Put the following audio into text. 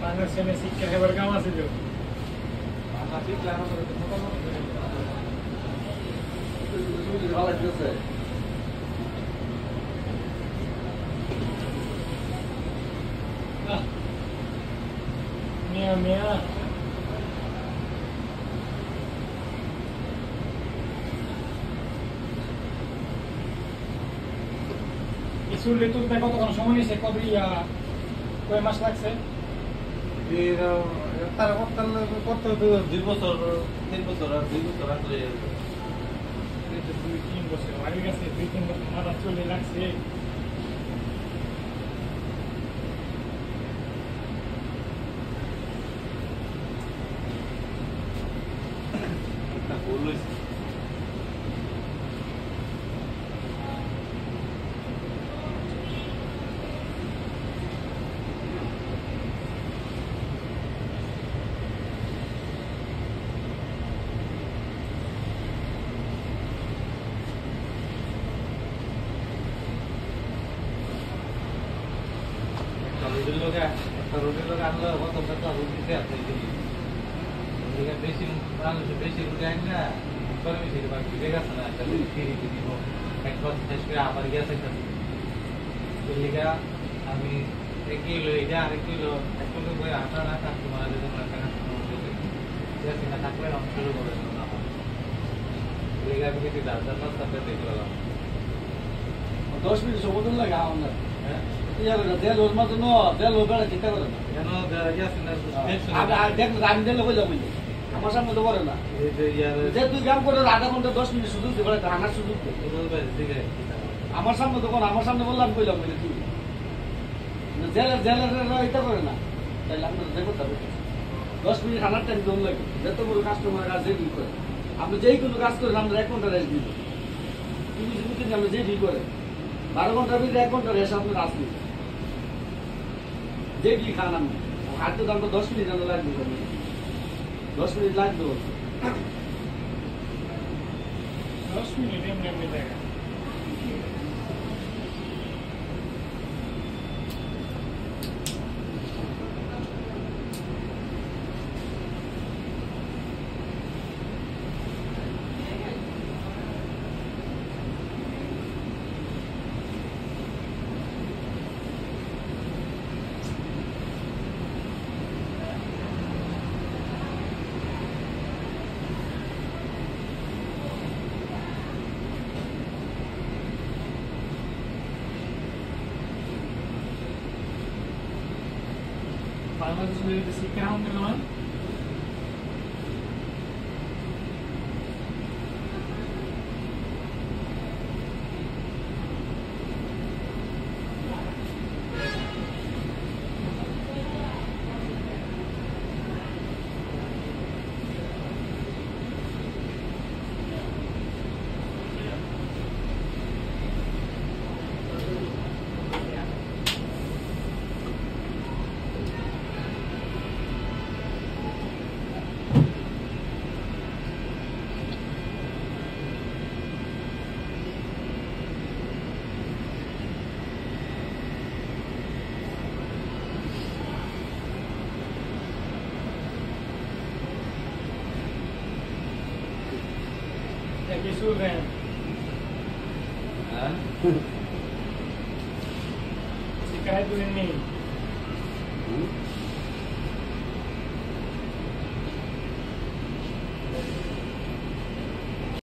Panas si kaya berkama sih jo. Tapi kelana করে তো মোটা মোটা করে ভালো লাগছে Mia mia. Isul itu teh kok সময় নিছে কত কয় মাস লাগছে এর তার কত 2 বছর 3 বছর আর 2 বছর আসলে 2-3 বছর আগে গেছে 2-3 বছর মারা চলে লাগছে একটা ভুল হইছে রুটির লোক আনলো কত কত রুটিতে আছে বেশি মানুষ বেশি রুটি আন না করে বেশি বাকি বেগ আছে না একটা রুটি ফিরি দিব একবার শেষ করে আবার গেছে লিগা আমি 1 কিলো এটা আর 1 কিলো 1 কিলো করে আটা না কাস্টমার যদি আমরা কাস্টমার দিতে যাচ্ছে না থাকলে আমি শুরু করে দেব না লিগা আমি কি দাদা সাথে দেখলাম 10 মিনিট সময় লাগে আমরা হ্যাঁ দেল ওর মতো ন দেল ও বেড়া চিন্তা করে না কেন যাচ্ছে না দেখ আমি দেল হয়ে যাবো আমার সামনে তো করে না যে তুই কাম করে আধা ঘন্টা 10 মিনিট সুযোগ দিবে আমার সুযোগ আমার সামনে তো কোন আমার সামনে বললাম কইলাম বলে তুই জেলের এটা করে না তাইলে আমরা দেখো তবে 10 মিনিট আমার টাইম জম লাগে যত বড় কাস্টমার কাজ যেই করে আপনি যেই কোনো কাজ করেন আমরা 1 ঘন্টা রেস্ট দিব তুমি যদি আমরা যেই ডিল করে 12 ঘন্টার ভিতরে 1 ঘন্টা রেস্ট আপনি রাত দিন যেই খান আমি হাতে তো আমরা 10 মিনিট জানা লাগবে 10 মিনিট লাগবে 10 মিনিট এমনি দেখা Bagus beli besi crown teman-teman. Aqui chovendo. Se cai do neném.